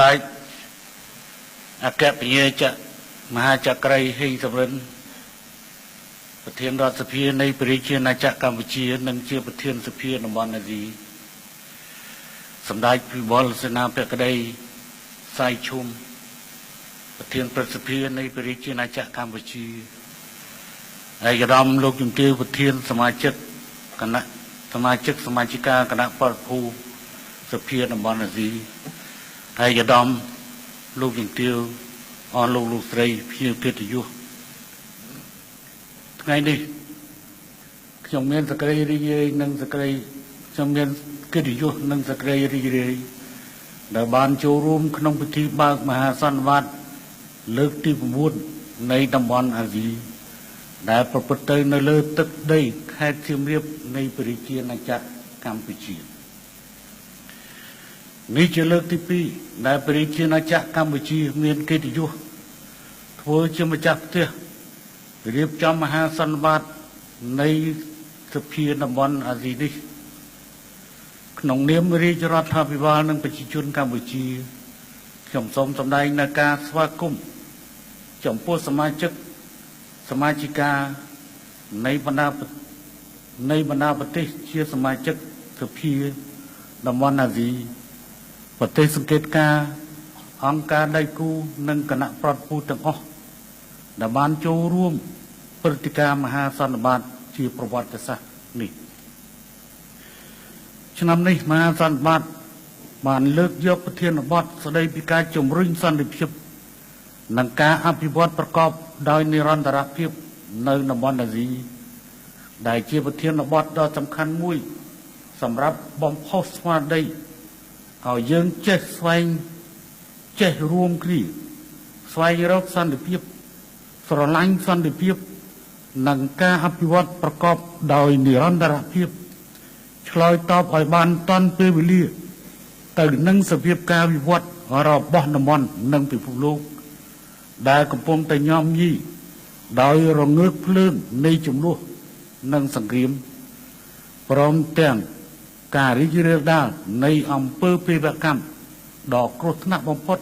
ហើយអគ្គពញាចក្រមហាចក្រីហេងសំរិនប្រធានរដ្ឋសភានៃព្រះរាជាណាចក្រកម្ពុជានិងជាប្រធានសភាតំបន់អាស៊ីសម្ដេចពិបុលសេនាបក្តីសៃឈុំប្រធានព្រឹទ្ធសភានៃព្រះរាជាណាចក្រកម្ពុជាឯកឧត្តមលោកជំទាវប្រធានសមាជិកគណៈសមាជិកាគណៈបរិភូសភាតំបន់អាស៊ីឯកឧត្តមលោកជំទាវអរលោកស្រីភ្ញៀវកិត្តិយសថ្ងៃនេះខ្ញុំមានសេចក្តីរីករាយនិងសេចក្តីខ្ញុំមានកិត្តិយសនិងសេចក្តីរីករាយដែលបានចូលរួមក្នុងពិធីបើកមហាសន្និបាតលើកទី9នៃតំបន់អាស៊ីដែលប្រព្រឹត្តទៅនៅលើទឹកដីខេត្តសៀមរាបនៃព្រះរាជាណាចក្រកម្ពុជានេះជាលើកទី2ដែលព្រះរាជាណាចក្រកម្ពុជាមានកិត្តិយសធ្វើជាម្ចាស់ផ្ទះរៀបចំមហាសន្និបាតនៃសភាតំបន់អាស៊ីនេះក្នុងនាមរាជរដ្ឋាភិបាលនិងប្រជាជនកម្ពុជាខ្ញុំសូមសម្ដែងនូវការស្វាគមន៍ចំពោះសមាជិកានៃបណ្ដាប្រទេសជាសមាជិកសភាតំបន់អាស៊ីប្រទេសសង្កេតការអង្គការដៃគូនិងគណៈប្រតិភូទាំងអស់ដែលបានចូលរួមព្រឹត្តិការណ៍មហាសន្និបាតជាប្រវត្តិសាស្ត្រនេះឆ្នាំនេះមហាសន្និបាតបានលើកយកប្រធានបទស្ដីពីការជំរុញសន្តិភាពនិងការអភិវឌ្ឍប្រកបដោយនិរន្តរភាពនៅតំបន់អាស៊ីដែលជាប្រធានបទដ៏សំខាន់មួយសម្រាប់បំផុសស្មារតីឲ្យយើងចេះរួមគ្នាស្វែងរកសន្តិភាពស្រឡាញ់សន្តិភាពនិងការអភិវឌ្ឍប្រកបដោយនិរន្តរភាពឆ្លើយតបឲ្យបានទាន់ពេលវេលាទៅនឹងសភាពការវិវត្តរបស់តំបន់និងពិភពលោកដែលកំពុងតែញោមញីដោយរងើកភ្លើងនៃជម្លោះនិងសង្គ្រាមព្រមទាំងការរីករាលដាលនៃអំពើភេរវកម្មដ៏គ្រោះថ្នាក់បំផុត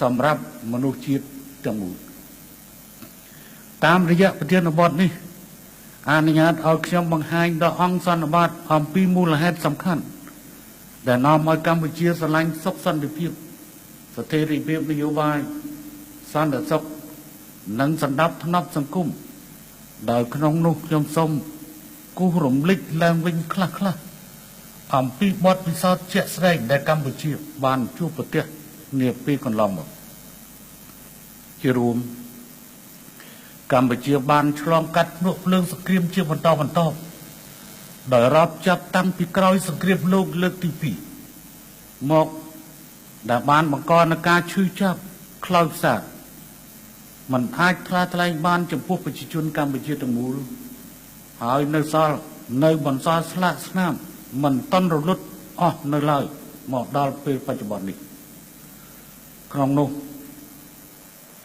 សម្រាប់មនុស្សជាតិទាំងមូលតាមរយៈប្រធានបទនេះអនុញ្ញាតឲ្យខ្ញុំបង្ហាញដល់អង្គសន្និបាតអំពីមូលហេតុសំខាន់ដែលនាំឲ្យកម្ពុជាស្រឡាញ់សុខសន្តិភាពស្ថិរភាពនយោបាយសន្តិសុខនិងសណ្ដាប់ធ្នាប់សង្គមដោយក្នុងនោះខ្ញុំសូមគូសរំលឹកឡើងវិញខ្លះអំពីបទពិសោធន៍ជាក់ស្ដែងដែលកម្ពុជាបានជួបប្រទះនាពេលកន្លងមកជារួមកម្ពុជាបានឆ្លងកាត់ភ្នក់ភ្លើងសង្គ្រាមជាបន្តដោយរាប់ចាប់តាំងពីក្រោយសង្គ្រាមលោកលើកទី2មកដែលបានបង្កនូវការឈឺចាប់ខ្លោចផ្សាមិនអាចថ្លែងបានចំពោះប្រជាជនកម្ពុជាទាំងមូលហើយនៅបន្សល់ស្លាកស្នាមមិនតន់រលត់អស់នៅឡើយមកដល់ពេលបច្ចុប្បន្ននេះក្នុងនោះ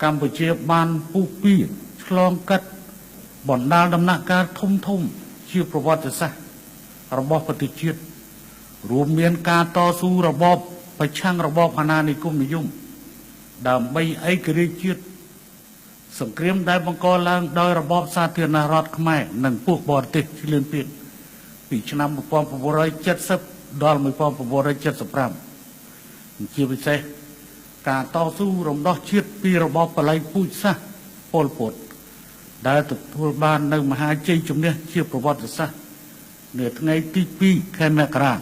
កម្ពុជាបានពុះពៀឆ្លងកាត់បណ្ដាលដំណាក់កាលធំជាប្រវត្តិសាស្ត្ររបស់ប្រទេសជាតិរួមមានការតស៊ូរបបប្រឆាំងរបបអាណានិគមនិយមដើម្បីឯករាជ្យជាតិសង្គ្រាមដែលបង្កឡើងដោយរបបសាធារណរដ្ឋខ្មែរនិងពួកបរទេសឈ្លានពានពីឆ្នាំ1970ដល់1975ជាពិសេសការតស៊ូរំដោះជាតិពីរបបបល្ល័ង្កពូជសាសន៍ប៉ុលពតដែលទទួលបាននៅមហាជ័យជំនះជាប្រវត្តិសាស្ត្រនៅថ្ងៃទី2ខែមករា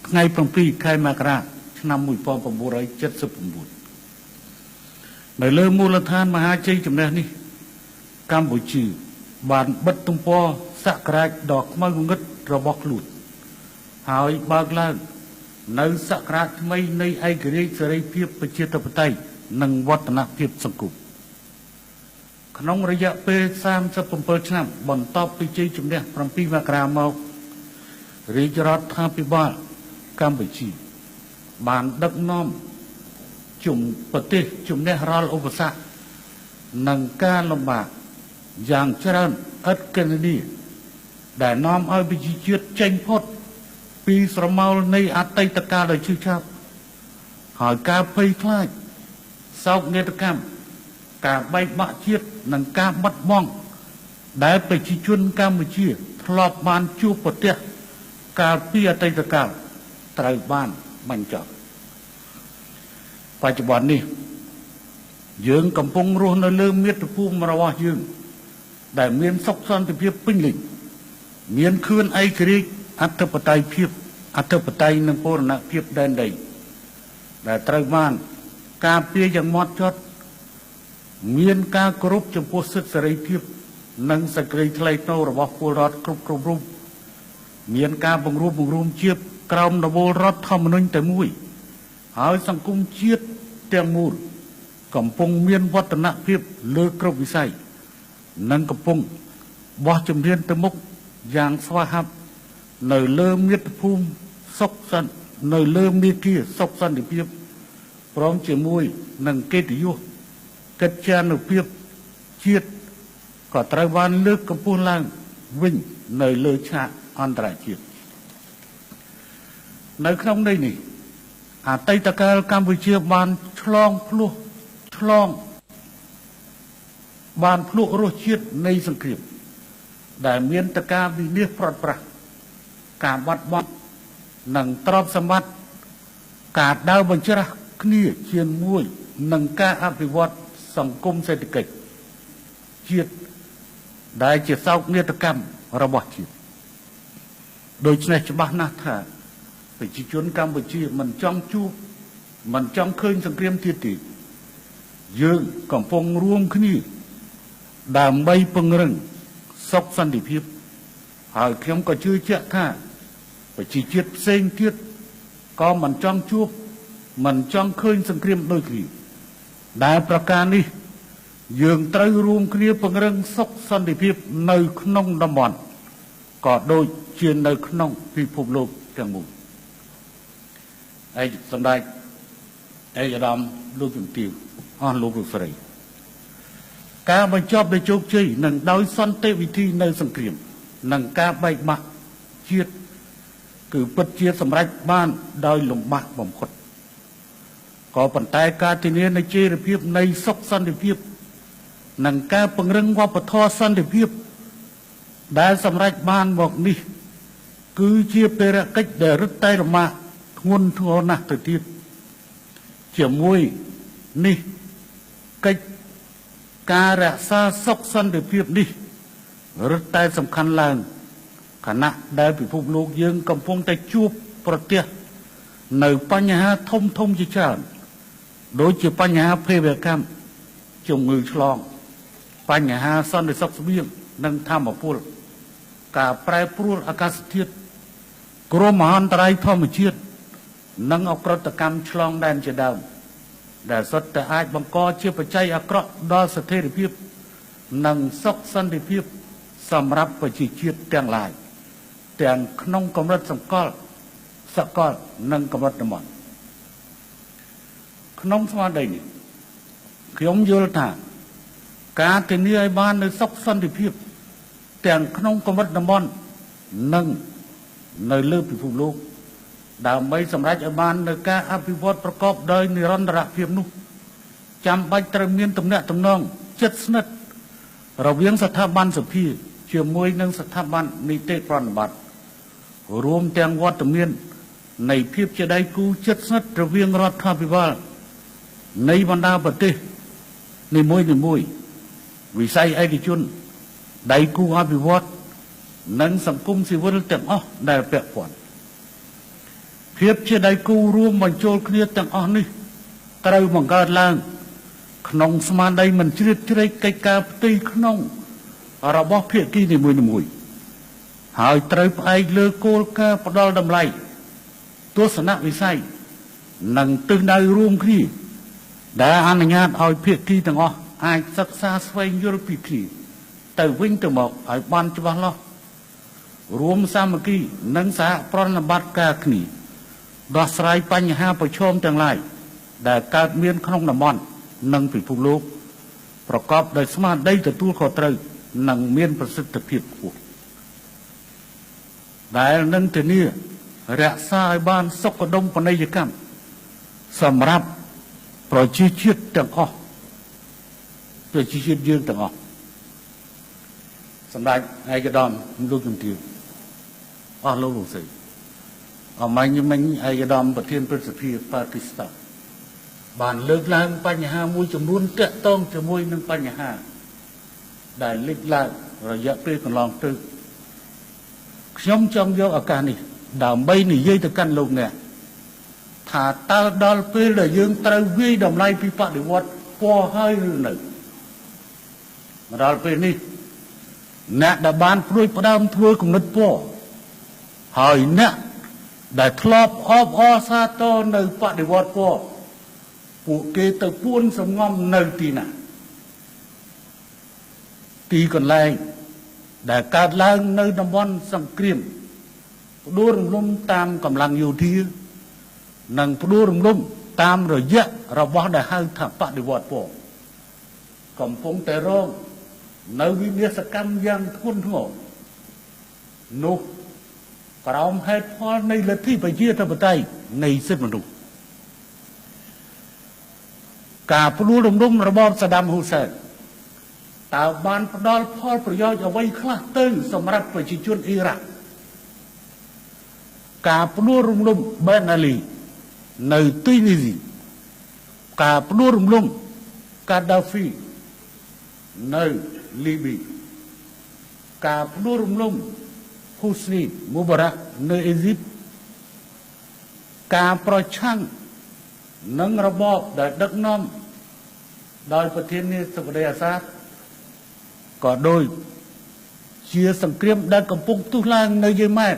ថ្ងៃ7ខែមករាឆ្នាំ1979នៅលើមូលដ្ឋានមហាជ័យជំនះនេះកម្ពុជាបានបិទទំព័រសក្ការៈដ៏ខ្មៅងងឹតរបស់ខ្លួនហើយបើកឡើងនៅសក្ការៈថ្មីនៃឯករាជ្យសេរីភាពប្រជាធិបតេយ្យនិងវឌ្ឍនភាពសង្គមក្នុងរយៈពេល37ឆ្នាំបន្ទាប់ពីជ័យជំនះ7មករាមករាជរដ្ឋាភិបាលកម្ពុជាបានដឹកនាំប្រទេសជំនះរាល់ឧបសគ្គនិងការលំបាកយ៉ាងច្រើនឥតគណនាដែលនាំឲ្យប្រជាជាតិចេញផុតពីស្រមោលនៃអតីតកាលដ៏ឈឺចាប់ ហើយការភ័យខ្លាចសោកនាដកម្មការបែកបាក់ជាតិនិងការបាត់បង់ដែលប្រជាជនកម្ពុជាធ្លាប់បានជួបប្រទះកាលពីអតីតកាលត្រូវបានបញ្ចប់បច្ចុប្បន្ននេះយើងកំពុងរស់នៅលើមាតុភូមិរបស់យើងដែលមានសុខសន្តិភាពពេញលេញមានខឿនឯករាជ្យអធិបតេយ្យភាពអធិបតេយ្យនិងបូរណភាពដែនដីដែលត្រូវបានការពារយ៉ាងម៉ត់ចត់មានការគោរពចំពោះសិទ្ធិសេរីភាពនិងសេចក្តីថ្លៃថ្នូររបស់ពលរដ្ឋគ្រប់រូបមានការបង្រួបបង្រួមជាតិក្រោមដំបូលរដ្ឋធម្មនុញ្ញតែមួយហើយសង្គមជាតិទាំងមូលកំពុងមានវឌ្ឍនភាពលើគ្រប់វិស័យនិងកំពុងបោះជំហានទៅមុខយ៉ាងស្វាហាប់នៅលើមាតុភូមិសុខសន្តិនៅលើមាគ៌ាសុខសន្តិភាពព្រមជាមួយនឹងកិត្តិយសកិត្យានុភាពជាតិក៏ត្រូវបានលើកកម្ពស់ឡើងវិញនៅលើឆាកអន្តរជាតិនៅក្នុងន័យនេះអតីតកាលកម្ពុជាបានឆ្លងភ្លុករសជាតិនៃសង្គ្រាមដែលមានតការវិនាសប្រត់ប្រាស់ការបាត់បង់និងទ្រព្យសម្បត្តិការដើរបញ្ច្រាស់គ្នាជាមួយនឹងការអភិវឌ្ឍសង្គមសេដ្ឋកិច្ចជាតិដែលជាសោកនាដកម្មរបស់ជាតិដូច្នេះច្បាស់ណាស់ថាប្រជាជនកម្ពុជាមិនចង់ជួបមិនចង់ឃើញសង្គ្រាមទៀតទេយើងកំពុងរួមគ្នាដើម្បីពង្រឹងសុខសន្តិភាពហើយខ្ញុំក៏ជឿជាក់ថាប្រជាជាតិផ្សេងទៀតក៏មិនចង់ជួបមិនចង់ឃើញសង្គ្រាមដូចគ្នាដែលប្រការនេះយើងត្រូវរួមគ្នាពង្រឹងសុខសន្តិភាពនៅក្នុងតំបន់ក៏ដូចជានៅក្នុងពិភពលោកទាំងមូលឯកសម្ដេចឯកឧត្តមលោកជំទាវអស់លោកលោកស្រីការបញ្ចប់ដោយជោគជ័យនិងដោយសន្តិវិធីនៅសង្គ្រាមនិងការបែកបាក់ជាតិគឺពិតជាសម្រេចបានដោយលំបាកបំផុតក៏ប៉ុន្តែការធានានៃចីរភាពនៃសុខសន្តិភាពនិងការពង្រឹងវប្បធម៌សន្តិភាពដែលសម្រេចបានមកនេះគឺជាភារកិច្ចដែលរឹតតែរមាក់ធ្ងន់ធ្ងរណាស់ទៅទៀតជាមួយនេះកិច្ចការរក្សាសុខសន្តិភាពនេះរឹតតែសំខាន់ឡើងខណៈដែលពិភពលោកយើងកំពុងតែជួបប្រទះនៅបញ្ហាធំជាច្រើនដូចជាបញ្ហាភេរវកម្មជំងឺឆ្លងបញ្ហាសន្តិសុខស្បៀងនិងធម្មពលការប្រែប្រួលអាកាសធាតុគ្រោះមហន្តរាយធម្មជាតិនិងអក្រិតកម្មឆ្លងដែនជាដើមដែលសុទ្ធតែអាចបង្កជាបច្ច័យអាក្រក់ដល់ស្ថិរភាពនិងសុខសន្តិភាពសម្រាប់ប្រជាជាតិទាំងឡាយទាំងក្នុងកម្រិតសកលនិងកម្រិតតំបន់ក្នុងស្មារតីនេះខ្ញុំយល់ថាការធានាឲ្យបាននូវសុខសន្តិភាពទាំងក្នុងកម្រិតតំបន់និងនៅលើពិភពលោកដើម្បីសម្រេចឲ្យបាននូវការអភិវឌ្ឍប្រកបដោយនិរន្តរភាពនោះចាំបាច់ត្រូវមានទំនាក់ទំនងជិតស្និទ្ធរវាងស្ថាប័នសភាជាមួយនឹងស្ថាប័ននីតិប្រតិបត្តិរួមទាំងវត្តមាននៃភាពជាដៃគូជិតស្និទ្ធរវាងរដ្ឋាភិបាលនៃបណ្ដាប្រទេសនីមួយវិស័យឯកជនដៃគូអភិវឌ្ឍនិងសង្គមស៊ីវិលទាំងអស់ដែលពាក់ព័ន្ធភាពជាដៃគូរួមបញ្ចូលគ្នាទាំងអស់នេះត្រូវបង្កើតឡើងក្នុងស្មារតីមិនជ្រៀតជ្រែកកិច្ចការផ្ទៃក្នុងរបស់ភាគីនីមួយហើយត្រូវផ្អែកលើគោលការណ៍ផ្ដល់តម្លៃទស្សនវិស័យនិងទិសដៅរួមគ្នាដែលអនុញ្ញាតឲ្យភាគីទាំងអស់អាចសិក្សាស្វែងយល់ពីគ្នាទៅវិញទៅមកឲ្យបានច្បាស់លាស់រួមសាមគ្គីនិងសហប្រតិបត្តិការគ្នាដោះស្រាយបញ្ហាប្រឈមទាំងឡាយដែលកើតមានក្នុងតំបន់និងពិភពលោកប្រកបដោយស្មារតីទទួលខុសត្រូវនិងមានប្រសិទ្ធភាពខ្ពស់ដែលនឹងធានារក្សាឲ្យបានសុខដុមបនីយកម្ម សម្រាប់ប្រជាជាតិទាំងអស់ប្រជាជាតិយើងទាំងអស់សម្ដេចឯកឧត្តមលោកជំទាវអស់លោកស្រីអមាញ់មិញឯកឧត្តមប្រធានព្រឹទ្ធសភាប៉ាគីស្ថានបានលើកឡើងបញ្ហាមួយចំនួនទាក់ទងជាមួយនឹងបញ្ហាដែលលេចឡើងរយៈពេលកន្លងទៅខ្ញុំចង់យកឱកាសនេះដើម្បីនិយាយទៅកាន់លោកអ្នកថាតើដល់ពេលដែលយើងត្រូវវាយតម្លៃពីបដិវត្តពណ៌ហើយឬនៅមកដល់ពេលនេះអ្នកដែលបានព្រួយផ្ដើមធ្វើគំនិតពណ៌ហើយអ្នកដែលធ្លាប់អបអរសាទរនៅបដិវត្តពណ៌ពួកគេទៅពួនសំងំនៅទីណាទីកន្លែងដែលកើតឡើងនៅតំបន់សង្គ្រាមផ្ដួលរំលំតាមកម្លាំងយោធានិងផ្ដួលរំលំតាមរយៈរបស់ដែលហៅថាបដិវត្តពណ៌កំពុងតែរងនៅវិនាសកម្មយ៉ាងធ្ងន់ធ្ងរនោះក្រោមហេតុផលនៃលទ្ធិប្រជាធិបតេយ្យនៃសិទ្ធិមនុស្សការផ្ដួលរំលំរបបសាដាមហ៊ូសែនតើបានផ្ដល់ផលប្រយោជន៍អ្វីខ្លះទៅសម្រាប់ប្រជាជនអ៊ីរ៉ាក់ការផ្ដួលរំលំបេនអាលីនៅទីនីស៊ីការផ្ដួលរំលំកាដាហ្វីនៅលីប៊ីការផ្ដួលរំលំហ៊ូស្នីមូបារ៉ាក់នៅអេស៊ីបការប្រឆាំងនឹងរបបដែលដឹកនាំដោយប្រធានាធិបតីអាសាដក៏ដូចជាសង្គ្រាមដែលកំពុងផ្ទុះឡើងនៅយេម៉ែន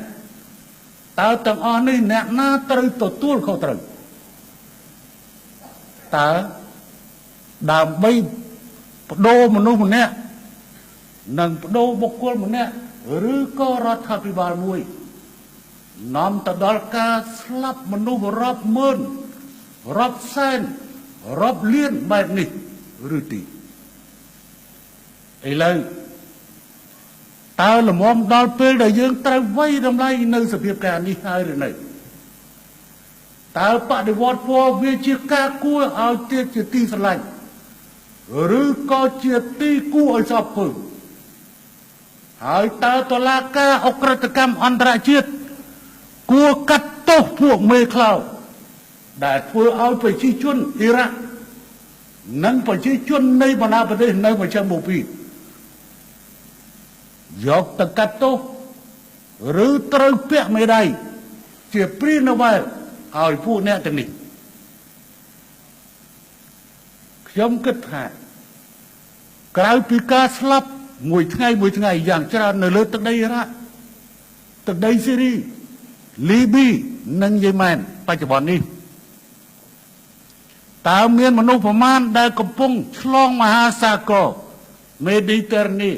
តើទាំងអស់នេះអ្នកណាត្រូវទទួលខុសត្រូវតើដើម្បីបដូរមនុស្សម្នាក់និងបដូរបុគ្គលម្នាក់ឬក៏រដ្ឋាភិបាលមួយនាំទៅដល់ការស្លាប់មនុស្សរាប់ម៉ឺនរាប់សែនរាប់លានបែបនេះឬទីឥឡូវតើលំមដល់ពេលដែលយើងត្រូវវាយតម្លៃនៅសភាពការនេះហើយឬនៅតើបដិវត្តពណ៌វាជាការគួរឲ្យទៀតជាទីស្រឡាញ់ឬក៏ជាទីគួរឲ្យសោកព្រួយហើយតើតុលាការអក្រិតកម្មអន្តរជាតិគួរកាត់ទោសពួកមេខ្លោដែលធ្វើឲ្យប្រជាជនអ៊ីរ៉ាក់និងប្រជាជននៃបណ្ដាប្រទេសនៅមជ្ឈមបូព៌ាយកទៅកាត់ទោសឬត្រូវពាក់មេដាយជាព្រីណូវែលឲ្យពួកអ្នកទាំងនេះខ្ញុំគិតថាក្រៅពីការស្លាប់មួយថ្ងៃយ៉ាងច្រើននៅលើទឹកដីអ៊ីរ៉ាក់ទឹកដីស៊ីរីលីប៊ីនិងយេម៉ែនបច្ចុប្បន្ននេះតើមានមនុស្សប្រមាណដែលកំពុងឆ្លងមហាសាគរមេឌីទែរនី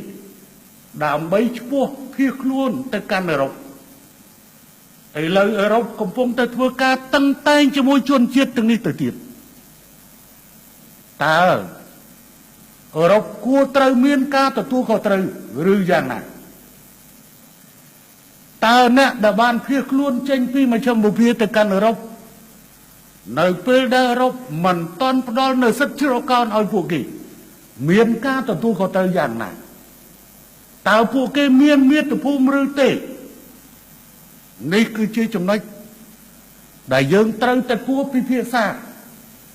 ដើម្បីឈ្មោះភៀសខ្លួនទៅកាន់អឺរ៉ុបឥឡូវអឺរ៉ុបកំពុងតែធ្វើការតឹងតែងជាមួយជនជាតិទាំងនេះទៅទៀតតើអឺរ៉ុបគួរត្រូវមានការទទួលខុសត្រូវឬយ៉ាងណាតើអ្នកដែលបានភៀសខ្លួនចេញពីមជ្ឈមបូព៌ាទៅកាន់អឺរ៉ុបនៅពេលដែលអឺរ៉ុបមិនទាន់ផ្ដល់នូវសិទ្ធិជ្រកកោនឲ្យពួកគេមានការទទួលខុសត្រូវយ៉ាងណាតើពួកគេមានមាតុភូមិឬទេនេះគឺជាចំណុចដែលយើងត្រូវតែគួរពិភាក្សា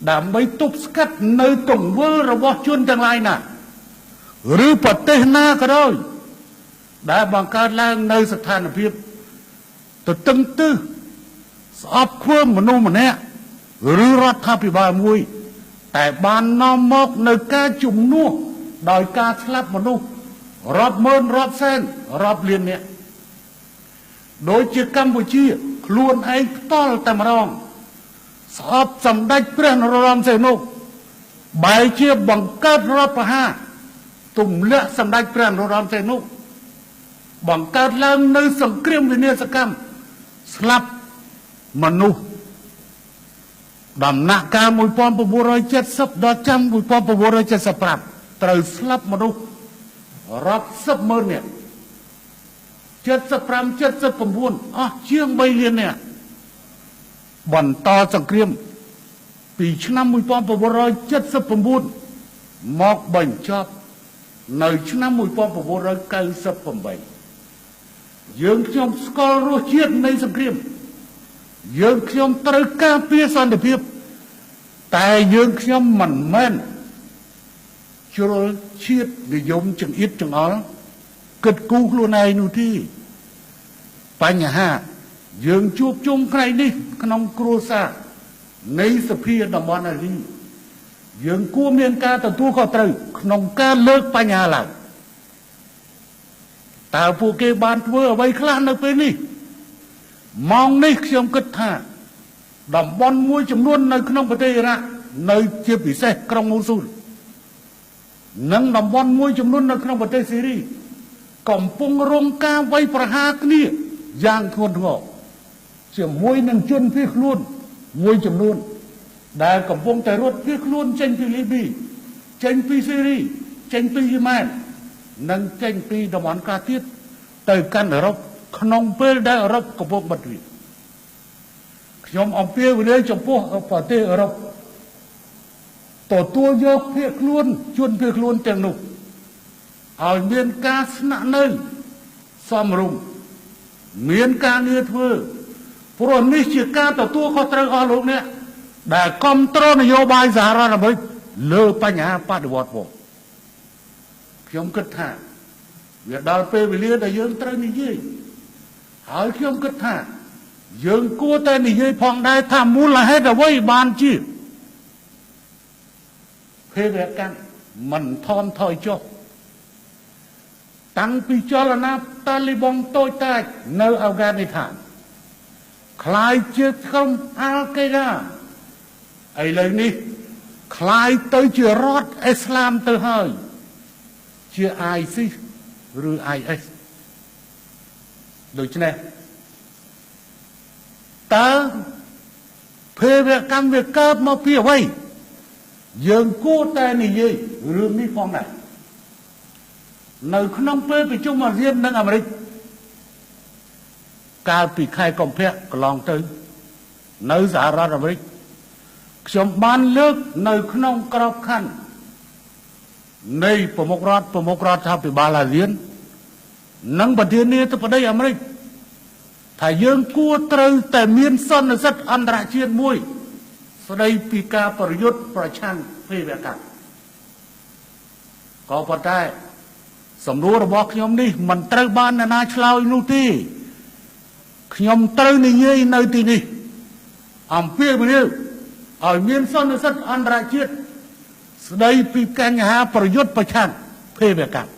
ដើម្បីទប់ស្កាត់នៅទង្វើរបស់ជនទាំងឡាយណាឬប្រទេសណាក៏ដោយដែលបង្កើតឡើងនៅស្ថានភាពទៅតឹងទឹះស្អប់ខ្ពើមមនុស្សម្នាក់ឬរដ្ឋាភិបាលមួយតែបាននាំមកនៅការជំនួសដោយការស្លាប់មនុស្សរាប់ម៉ឺនរាប់សែនរាប់លាននាក់ដូចជាកម្ពុជាខ្លួនឯងផ្ទាល់តែម្ដងស្អប់សម្ដេចព្រះនរោត្តមសីហនុបែរជាបង្កើតរដ្ឋប្រហារទម្លាក់សម្ដេចព្រះនរោត្តមសីហនុបង្កើតឡើងនៅសង្គ្រាមវិនាសកម្មស្លាប់មនុស្សដំណាក់កាល1970ដល់ឆ្នាំ1975ត្រូវស្លាប់មនុស្សរាប់សិបម៉ឺននាក់75 79អស់ជាង3លាននាក់បន្តសង្គ្រាម ពីឆ្នាំ1979មកបញ្ចប់នៅឆ្នាំ1998យើងខ្ញុំស្គាល់រសជាតិនៃសង្គ្រាមយើងខ្ញុំត្រូវការពារសន្តិភាពតែយើងខ្ញុំមិនមែនជ្រុលជាតិនិយមចង្អៀតចង្អល់គិតគូរខ្លួនឯងនោះទេបញ្ហាយើងជួបជុំថ្ងៃនេះក្នុងគ្រួសារនៃសភាតំបន់អាស៊ីយើងគួរមានការទទួលខុសត្រូវក្នុងការលើកបញ្ហាឡើងតើពួកគេបានធ្វើអ្វីខ្លះនៅពេលនេះម៉ោងនេះខ្ញុំគិតថាតំបន់មួយចំនួននៅក្នុងប្រទេសអ៊ីរ៉ាក់នៅជាពិសេសក្រុងមូស៊ូលនិងតំបន់មួយចំនួននៅក្នុងប្រទេសស៊ីរីកំពុងរងការវាយប្រហារគ្នាយ៉ាងធ្ងន់ធ្ងរជាមួយនឹងជនភៀសខ្លួនមួយចំនួនដែលកំពុងតែរត់ភៀសខ្លួនចេញពីលីប៊ីចេញពីស៊ីរីចេញពីយេម៉ែននិងចេញពីតំបន់ខ្លះទៀតទៅកាន់អឺរ៉ុបក្នុងពេលដែលអឺរ៉ុបកំពុងបិទទ្វារខ្ញុំអំពាវនាវចំពោះប្រទេសអឺរ៉ុបទទួលយកភៀសខ្លួនជនភៀសខ្លួនទាំងនោះឲ្យមានការស្នាក់នៅសមរម្យមានការងារធ្វើព្រោះនេះជាការទទួលខុសត្រូវអស់លោកអ្នកដែលគ្រប់គ្រងនយោបាយសហរដ្ឋអាមេរិកលើបញ្ហាបដិវត្តន៍ខ្ញុំគិតថាវាដល់ពេលវេលាដែលយើងត្រូវនិយាយហើយខ្ញុំគិតថាយើងគួរតែនិយាយផងដែរថាមូលហេតុអ្វីបានជាភេរវកម្មមិនថមថយចុះតាំងពីចលនាតាលីបង់តូចតាចនៅអាហ្វហ្គានីស្ថានคล้ายជាក្រុមអាល់កេដាឥឡូវនេះคล้ายទៅជារដ្ឋអ៊ីស្លាមទៅហើយជា ISIS ឬ IS ដូច្នេះតើភេរវកម្មវាកើតមកពីអ្វីយើងគួរតែនិយាយរឿងនេះផងដែរនៅក្នុងពេលប្រជុំអាស៊ាននិងអាមេរិកកាលពីខែកុម្ភៈកន្លងទៅនៅសហរដ្ឋអាមេរិកខ្ញុំបានលើកនៅក្នុងក្របខ័ណ្ឌនៃប្រមុខរដ្ឋាភិបាលអាស៊ាននិងប្រធានាធិបតីអាមេរិកថាយើងគួរត្រូវតែមានសន្និសីទអន្តរជាតិមួយស្ដីពីការប្រយុទ្ធប្រឆាំងភេរវកម្មក៏ប៉ុន្តែសំណួររបស់ខ្ញុំនេះមិនត្រូវបានអ្នកណាឆ្លើយនោះទេខ្ញុំត្រូវនិយាយនៅទីនេះអំពាវនាវឲ្យមានសន្និសីទអន្តរជាតិស្ដីពីបញ្ហាប្រយុទ្ធប្រឆាំងភេរវកម្ម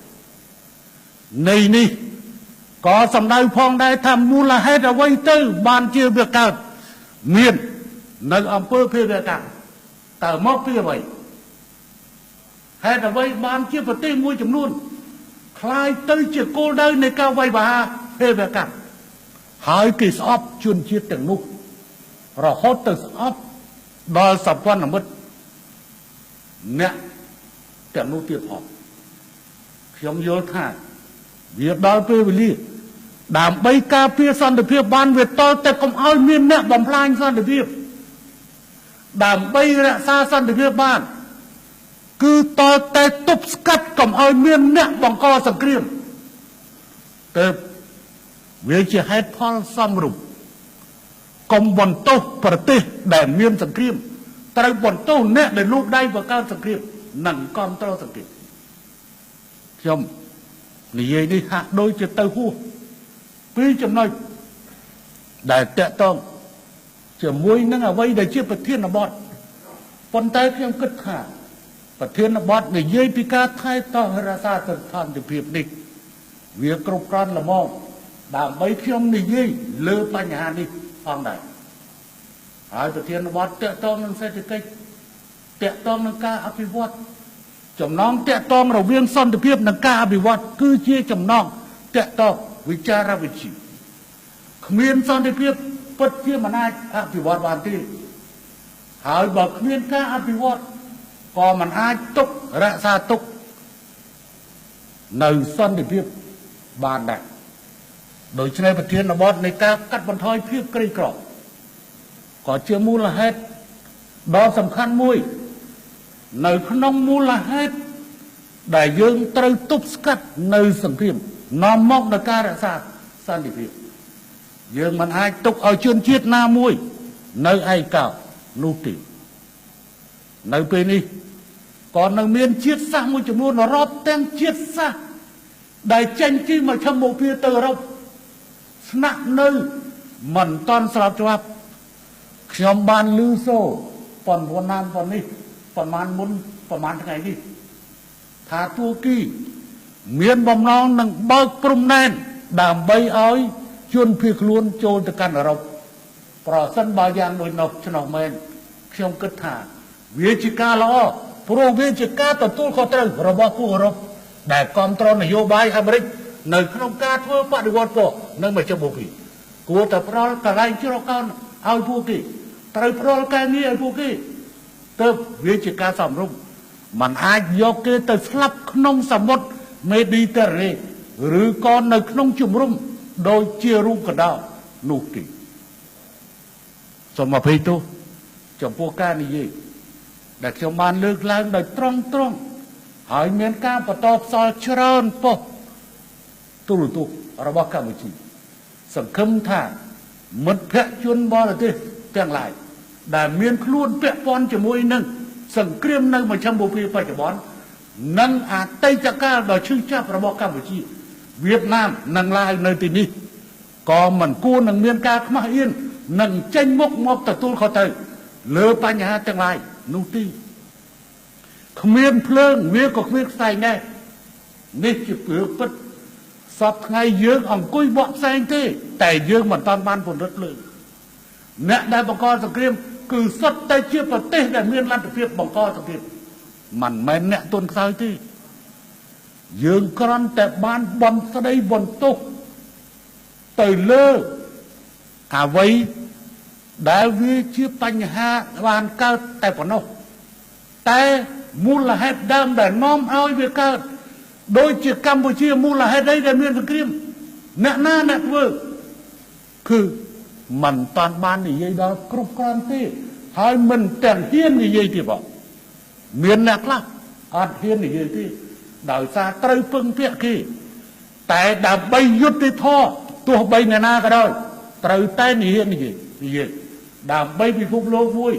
នៃនេះក៏សម្ដៅផងដែរថាមូលហេតុអ្វីទៅបានជាវាកើតមាននៅអំពើភេរវកម្មតើមកពីអ្វីហេតុអ្វីបានជាប្រទេសមួយចំនួនคล้ายទៅជាគោលដៅនៃការវាយប្រហារភេរវកម្មហើយគេស្អប់ជនជាតិទាំងនោះរហូតទៅស្អប់ដល់សព្វនមិត្តអ្នកទាំងនោះទៀតផងខ្ញុំយល់ថាវាដល់ពេលវេលាដើម្បីការពារសន្តិភាពបានវាតតែកុំឲ្យមានអ្នកបំផ្លាញសន្តិភាពដើម្បីរក្សាសន្តិភាពបានគឺតតែទប់ស្កាត់កុំឲ្យមានអ្នកបង្កសង្គ្រាមទៅវាជាហេតុផលសមរម្យកុំបន្ទោសប្រទេសដែលមានសង្គ្រាមត្រូវបន្ទោសអ្នកដែលលូកដៃបង្កើតសង្គ្រាមនិងគ្រប់គ្រងសង្គ្រាមខ្ញុំនិយាយនេះហាក់ដូចជាទៅហួសពីចំណុចដែលតកតងជាមួយនឹងអ្វីដែលជាប្រធានបទប៉ុន្តែខ្ញុំគិតថាប្រធានបទនិយាយពីការថែទាំរក្សាសន្តិភាពនេះវាគ្រប់គ្រាន់ល្មមដើម្បីខ្ញុំនិយាយលើបញ្ហានេះផងដែរហើយប្រធានបទតកតងនឹងសេដ្ឋកិច្ចតកតងនឹងការអភិវឌ្ឍចំណងតកតងរវាងសន្តិភាពនិងការអភិវឌ្ឍគឺជាចំណងតកតងវិចារវិទ្យាគ្មានសន្តិភាពពិតជាមិនអាចអភិវឌ្ឍបានទេហើយបើគ្មានការអភិវឌ្ឍក៏មិនអាចទុករក្សាទុកនៅសន្តិភាពបានដែរដូច្នេះប្រធានបទនៃការកាត់បន្ថយភាពក្រីក្រក៏ជាមូលហេតុ ដ៏សំខាន់មួយនៅក្នុងមូលហេតុដែលយើងត្រូវទប់ស្កាត់នៅសង្គ្រាមនាំមកដល់ការរក្សាសន្តិភាពយើងមិនអាចទុកឲ្យជនជាតិណាមួយនៅឯកោនោះទេនៅពេលនេះក៏នៅមានជាតិសាសន៍មួយចំនួនរាប់ទាំងជាតិសាសន៍ដែលចេញពីមជ្ឈមបូព៌ាទៅអឺរ៉ុបស្នាក់នៅមិនតាន់ស្របច្បាប់ខ្ញុំបានឮសូរប៉ុនណានប៉ុននេះប្រហែលមុនប្រហែលថ្ងៃនេះថាទួគីមានបំណងនឹងបើកព្រំដែនដើម្បីឲ្យជនភៀសខ្លួនចូលទៅកាន់អឺរ៉ុបប្រសិនបើយ៉ាងដូចនោះឆ្នោះមែនខ្ញុំគិតថាវាជាការល្អព្រោះវាជាការទទួលខុសត្រូវរបស់ពួកអឺរ៉ុបដែលគ្រប់គ្រងនយោបាយអាមេរិកនៅក្នុងការធ្វើបដិវត្តន៍នៅមជ្ឈមបូព៌ាគួរតែផ្ដល់កន្លែងជ្រកកោនឲ្យពួកគេត្រូវផ្ដល់ការងារឲ្យពួកគេទើបវាជាការសំរុំมันអាចយកគេទៅស្លាប់ក្នុងសមុទ្រមេឌីទែរ៉ាណេឬក៏នៅក្នុងជំរំដោយជារូបកដោនោះទេសូមអភ័យទោសចំពោះការនិយាយដែលខ្ញុំបានលើកឡើងដោយត្រង់ហើយមានការបន្តផ្សល់ច្រើនប៉ុស្តិ៍ទូរទស្សន៍របស់កម្ពុជាសង្ឃឹមថាមិត្តភក្តិជនបរទេសទាំងឡាយដែលមានខ្លួនពាក់ព័ន្ធជាមួយនឹងសង្គ្រាមនៅមជ្ឈមបូព៌ាបច្ចុប្បន្ននិងអតីតកាលដ៏ឈឺចាប់របស់កម្ពុជាវៀតណាមនិងឡាវនៅទីនេះក៏មិនគួរនឹងមានការខ្មាស់អៀននិងចេញមុខមកទទួលខុសត្រូវលើបញ្ហាទាំងឡាយនោះទេគ្មានភ្លើងវាក៏គ្មានផ្សែងដែរនេះជាព្រឹកពិតសពថ្ងៃយើងអង្គុយបកផ្សែងទេតែយើងមិនតាន់បានពង្រឹងលើអ្នកដែលបង្កសង្គ្រាមគឺសុទ្ធតែជាប្រទេសដែលមានលទ្ធភាពបង្កសង្គ្រាមមិនមែនអ្នកទុនខ្សោយទេយើងគ្រាន់តែបានបន្ស្ដីបន្ទោសទៅលើអ្វីដែលវាជាបញ្ហាបានកើតតែប៉ុណ្ណោះតែមូលហេតុដើមដែលនាំឲ្យវាកើតដូចជាកម្ពុជាមូលហេតុអីដែលមានសង្គ្រាមអ្នកណាអ្នកធ្វើគឺមិនតាន់បាននិយាយដល់គ្រប់គ្រាន់ទេហើយមិនទាំងហ៊ាននិយាយទេបងមានអ្នកខ្លះអត់ហ៊ាននិយាយទេដោយសារត្រូវពឹងពាក់គេតែដើម្បីយុត្តិធម៌ទោះបីអ្នកណាក៏ដោយត្រូវតែនិយាយដើម្បីពិភពលោកមួយ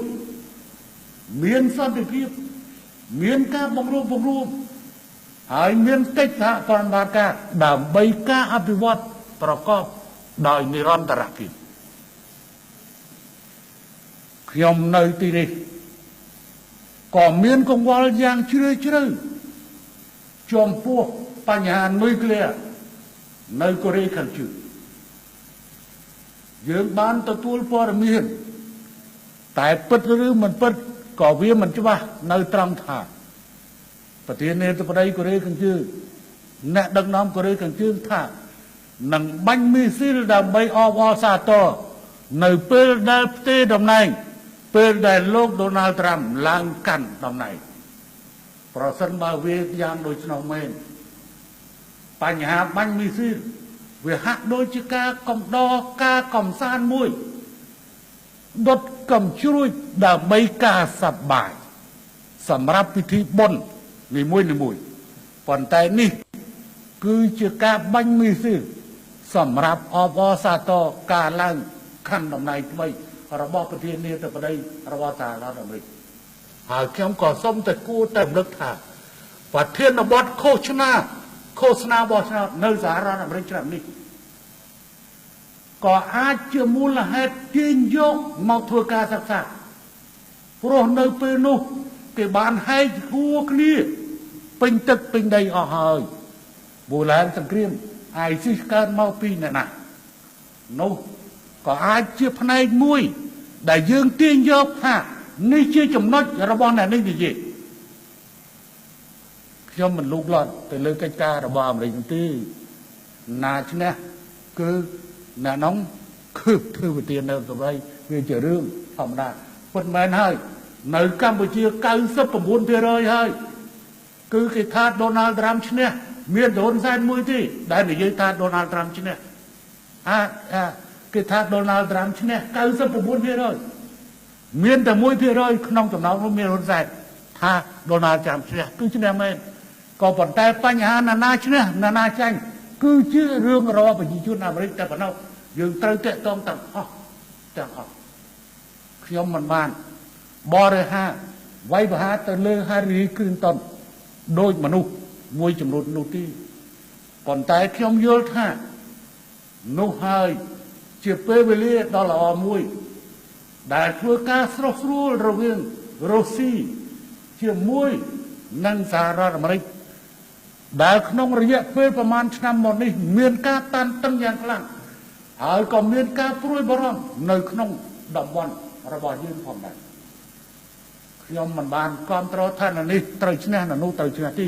មានសន្តិភាពមានការបង្រួបហើយមានកិច្ចសហប្រតិបត្តិការដើម្បីការអភិវឌ្ឍប្រកបដោយនិរន្តរភាពខ្ញុំនៅទីនេះក៏មានកង្វល់យ៉ាងជ្រាលជ្រៅចំពោះបញ្ហានុយក្លេអ៊ែរនៅកូរ៉េខាងជើងយើងបានទទួលព័ត៌មានតែពិតឬមិនពិតក៏វាមិនច្បាស់នៅត្រង់ថាប្រធានាធិបតីកូរ៉េខាងជើងអ្នកដឹកនាំកូរ៉េខាងជើងថានឹងបាញ់មីស៊ីលដើម្បីអបអរសាទរនៅពេលដែលផ្ទេរតំណែងពេលដែលលោកដូណាល់ត្រាំឡើងកាន់តំណែងប្រសិនបើវាយ៉ាងដូច្នោះមែនបញ្ហាបាញ់មីស៊ីលវាហាក់ដូចជាការកំដរការកំសាន្តមួយដុតកំជ្រួចដើម្បីការសប្បាយសម្រាប់ពិធីបុណ្យនីមួយប៉ុន្តែនេះគឺជាការបាញ់មីស៊ីលសម្រាប់អបអរសាទរការឡើងកាន់តំណែងថ្មីរបស់ប្រធានាធិបតីរបស់សហរដ្ឋអាមេរិកហើយខ្ញុំក៏សូមតែគួរតែរំលឹកថាប្រធានបទឃោសនាបោះឆ្នោតនៅសហរដ្ឋអាមេរិកឆ្នាំនេះក៏អាចជាមូលហេតុទាញយកមកធ្វើការសិក្សាព្រោះនៅពេលនោះគេបានហែកហួរគ្នាពេញទឹកពេញដីអស់ហើយបូឡានសង្គ្រាមអាយស៊ីសកើតមកពីអ្នកណានោះក៏អាចជាផ្នែកមួយដែលយើងទាញយកថានេះជាចំណុចរបស់អ្នកនេះនិយាយខ្ញុំមិនលូកលាត់ទៅលើកិច្ចការរបស់អាមេរិកទេណាឈ្នះគឺអ្នកនោះគឺធ្វើវិធាននៅទៅវាជារឿងធម្មតាពិតមែនហើយនៅកម្ពុជា 99% ហើយគឺគេថាដូណាល់ត្រាំឈ្នះមានហ៊ុនសែនមួយទេដែលនិយាយថាដូណាល់ត្រាំឈ្នះគេថាដូណាល់ត្រាំឈ្នះ 99% មានតែ1%ក្នុងចំណោមនោះមានហ៊ុនសែនថាដូណាល់ចាំឈ្នះគឺឈ្នះមែនក៏ប៉ុន្តែបញ្ហាណាឈ្នះណាចាញ់គឺជារឿងរបស់ប្រជាជនអាមេរិកតែប៉ុណ្ណោះយើងត្រូវតាក់ទងទាំងអស់ខ្ញុំមិនបានបរិហាវាយប្រហារទៅលើ Hillary Clinton ដោយមនុស្សមួយចំនួននោះទីប៉ុន្តែខ្ញុំយល់ថានោះហើយជាពេលវេលាដ៏ល្អមួយដែលធ្វើការស្រោះស្រួលរវាងរុស្ស៊ីជាមួយនឹងសហរដ្ឋអាមេរិកដែលក្នុងរយៈពេលប្រមាណឆ្នាំមកនេះមានការតានតឹងយ៉ាងខ្លាំងហើយក៏មានការព្រួយបារម្ភនៅក្នុងតំបន់របស់យើងផងដែរខ្ញុំមិនបានគ្រប់គ្រងថានេះត្រូវឈ្នះនោះត្រូវឈ្នះទី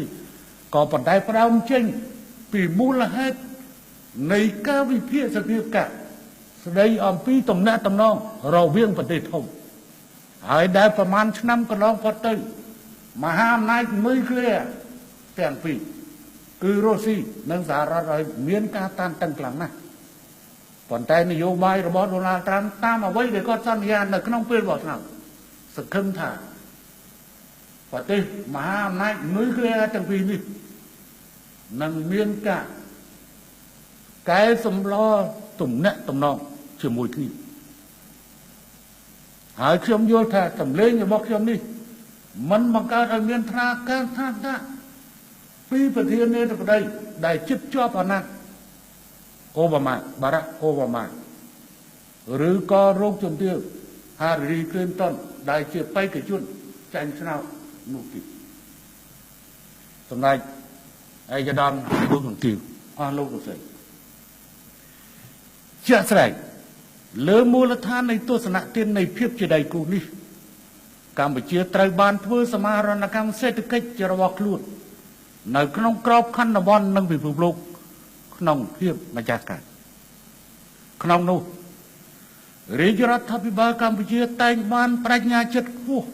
ក៏ប៉ុន្តែផ្ដើមចេញពីមូលហេតុនៃការវិភាគសភាពការស្ដីអំពីទំនាក់ទំនងរវាងប្រទេសធំហើយដែលប្រមាណឆ្នាំកន្លងផុតទៅមហាអំណាចនុយក្លេអ៊ែរទាំងពីរគឺរុស្ស៊ីនិងសហរដ្ឋអាមេរិកមានការតានតឹងខ្លាំងណាស់ប៉ុន្តែនយោបាយរបស់ដូណាល់ត្រាំតាមអ្វីដែលគាត់សន្យានៅក្នុងពេលបោះឆ្នោតសង្ឃឹមថាប្រទេសមហាអំណាចនុយក្លេអ៊ែរទាំងពីរនេះនឹងមានការកែសម្លទំនាក់ទំនងជាមួយគ្នាហើយខ្ញុំយល់ថាសម្លេងរបស់ខ្ញុំនេះមិនបង្កើតឲ្យមានថ្នាការថាពីប្រធានាធិបតីដែលជិតជាប់អាណត្តិអូបាម៉ាបារ៉ាក់អូបាម៉ាឬក៏រោគជំទាវ Hillary Clinton ដែលជាបេក្ខជនចាញ់ឆ្នោតនោះទីសម្ដេចឯកឧត្តមលោកជំទាវអស់លោកលោកស្រីជាក់ស្ដែងលើមូលដ្ឋាននៃទស្សនៈទាននៃភាពជាដៃគូនេះកម្ពុជាត្រូវបានធ្វើសមាហរណកម្មសេដ្ឋកិច្ចរបស់ខ្លួននៅក្នុងក្របខ័ណ្ឌតំបន់និងពិភពលោកក្នុងភាពម្ចាស់ការក្នុងនោះរាជរដ្ឋាភិបាលកម្ពុជាតែងបានបញ្ញាចិត្តខ្ពស់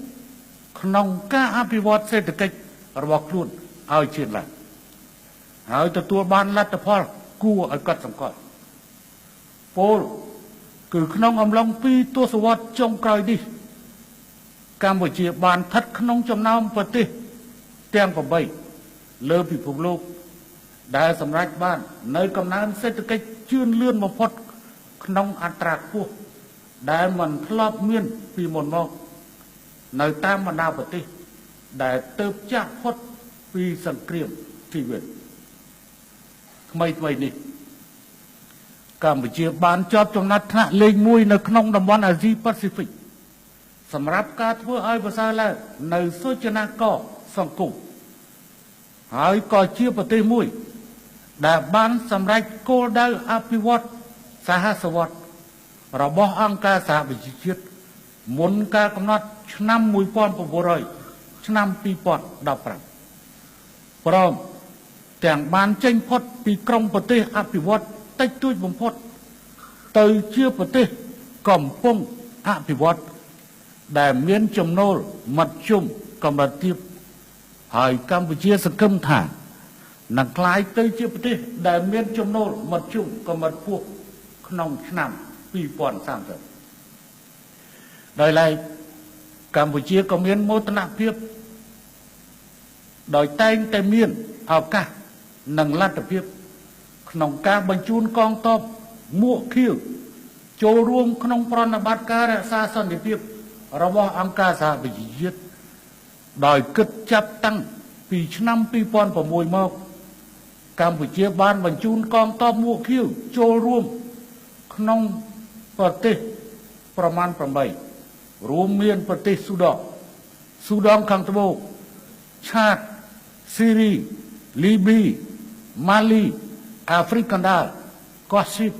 ក្នុងការអភិវឌ្ឍសេដ្ឋកិច្ចរបស់ខ្លួនឲ្យជឿនឡើងហើយទទួលបានលទ្ធផលគួរឲ្យកត់សម្គាល់ពលគឺក្នុងអំឡុង2ទសវត្សរ៍ចុងក្រោយនេះកម្ពុជាបានស្ថិតក្នុងចំណោមប្រទេសទាំង8លើពិភពលោកដែលសម្រេចបាននៅកំណើនសេដ្ឋកិច្ចជឿនលឿនបំផុតក្នុងអត្រាខ្ពស់ដែលមិនធ្លាប់មានពីមុនមកនៅតាមបណ្ដាប្រទេសដែលទើបចាក់ផុតពីសង្គ្រាមជីវិតថ្មីនេះកម្ពុជាបានជាប់ចំណាត់ថ្នាក់លេខ1នៅក្នុងតំបន់អាស៊ីប៉ាស៊ីហ្វិកសម្រាប់ការធ្វើឲ្យប្រសើរឡើងនៅសុចនាករសង្គមហើយក៏ជាប្រទេសមួយដែលបានសម្រេចគោលដៅអភិវឌ្ឍសហសវត្សរ៍របស់អង្គការសហប្រជាជាតិមុនការកំណត់ឆ្នាំ1900ឆ្នាំ2015ព្រមទាំងបានចេញផុតពីក្រុមប្រទេសអភិវឌ្ឍតិចតួចបំផុតទៅជាប្រទេសកំពុងអភិវឌ្ឍដែលមានចំណូលមធ្យមកម្រិតទាបហើយកម្ពុជាសង្ឃឹមថានឹងក្លាយទៅជាប្រទេសដែលមានចំណូលមធ្យមកម្រិតខ្ពស់ក្នុងឆ្នាំ2030ដោយឡែកកម្ពុជាក៏មានមោទនភាពដោយតែងតែមានឱកាសនិងលទ្ធភាពក្នុងការបញ្ជូនកងទ័ពមួកខៀវចូលរួមក្នុងប្រតិបត្តិការរក្សាសន្តិភាពរបស់អង្គការសហប្រជាជាតិដោយគិតចាប់តាំងពីឆ្នាំ2006មកកម្ពុជាបានបញ្ជូនកងទ័ពមួកខៀវចូលរួមក្នុងប្រទេសប្រមាណ8រួមមានប្រទេសស៊ូដង់ខាងត្បូងឆាតស៊ីរីលីប៊ីម៉ាលីអាហ្វ្រិកកណ្ដាលកោះស៊ីប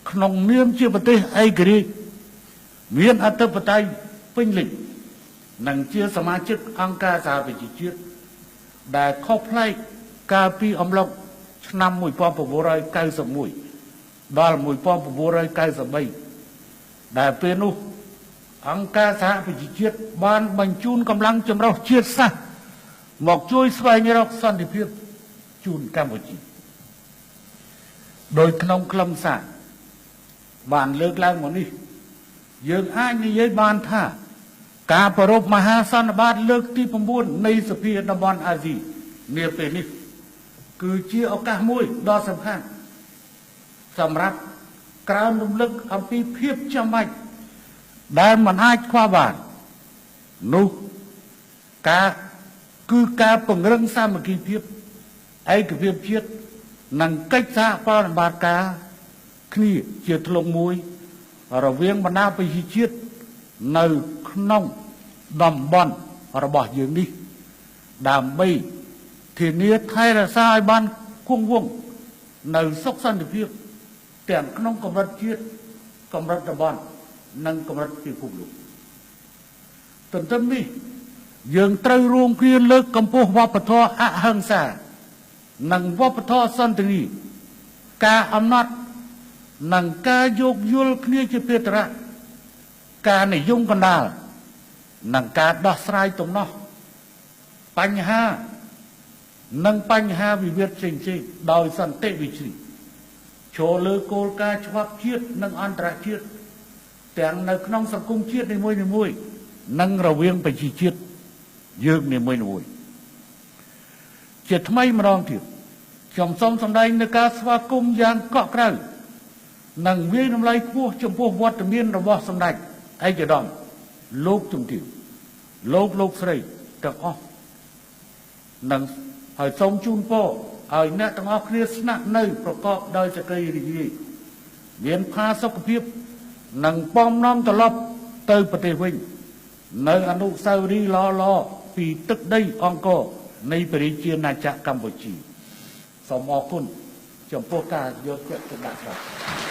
ក្នុងនាមជាប្រទេសឯករាជ្យមានអធិបតេយ្យពេញលេញនិងជាសមាជិកអង្គការសហប្រជាជាតិដែលខុសប្លែកកាលពីអំឡុងឆ្នាំ1991ដល់1993ដែលពេលនោះអង្គការសហប្រជាជាតិបានបញ្ជូនកម្លាំងចម្រុះជាតិសាសន៍មកជួយស្វែងរកសន្តិភាពជូនកម្ពុជាដោយក្នុងខ្លឹមសារបានលើកឡើងមកនេះយើងអាចនិយាយបានថា ការប្រពៃមហាសន្និបាតលើកទី9នៃសភាតំបន់អាស៊ីនាពេលនេះគឺជាឱកាសមួយដ៏សំខាន់សម្រាប់ក្រើនរំលឹកអំពីភាពចាំបាច់ដែលមិនអាចខ្វះបាននោះគឺការពង្រឹងសាមគ្គីភាពឯកភាពជាតិនិងកិច្ចសហប្រតិបត្តិការគ្នាជាធ្លុងមួយរវាងបណ្ដាប្រជាជាតិនៅក្នុងតំបន់របស់យើងនេះដើម្បីធានាថែរក្សាឲ្យបានគង់វង្សនៅសុខសន្តិភាពទាំងក្នុងកម្រិតជាតិកម្រិតតំបន់និងកម្រិតពិភពលោកទន្ទឹមនេះយើងត្រូវរួមគ្នាលើកកម្ពស់វប្បធម៌អហិង្សានិងវប្បធម៌សន្តិនិកការអំណត់និងការយោគយល់គ្នាជាភារៈការនិយមកណ្ដាលនិងការដោះស្រាយទំនាស់បញ្ហាវិវាទផ្សេងៗដោយសន្តិវិធីចូលលើគោលការណ៍ច្បាប់ជាតិនិងអន្តរជាតិទាំងនៅក្នុងសង្គមជាតិនីមួយៗនិងរវាងប្រជាជាតិយើងនីមួយៗជាថ្មីម្ដងទៀតខ្ញុំសូមសម្ដែងនូវការស្វាគមន៍យ៉ាងកក់ក្ដៅនិងវាយតម្លៃខ្ពស់ចំពោះវត្តមានរបស់សម្ដេចឯកឧត្តមលោកជំទាវលោកស្រីទាំងអស់និងហើយសូមជូនពរឲ្យអ្នកទាំងអស់គ្នាស្នាក់នៅប្រកបដោយសេចក្តីរីករាយមានផាសុកភាពនិងប៉មនាំត្រឡប់ទៅប្រទេសវិញនៅអនុស្សាវរីយ៍ល្អៗពីទឹកដីអង្គរនៃព្រះរាជាណាចក្រកម្ពុជាសូមអរគុណចំពោះការយកចិត្តទុកដាក់ครับ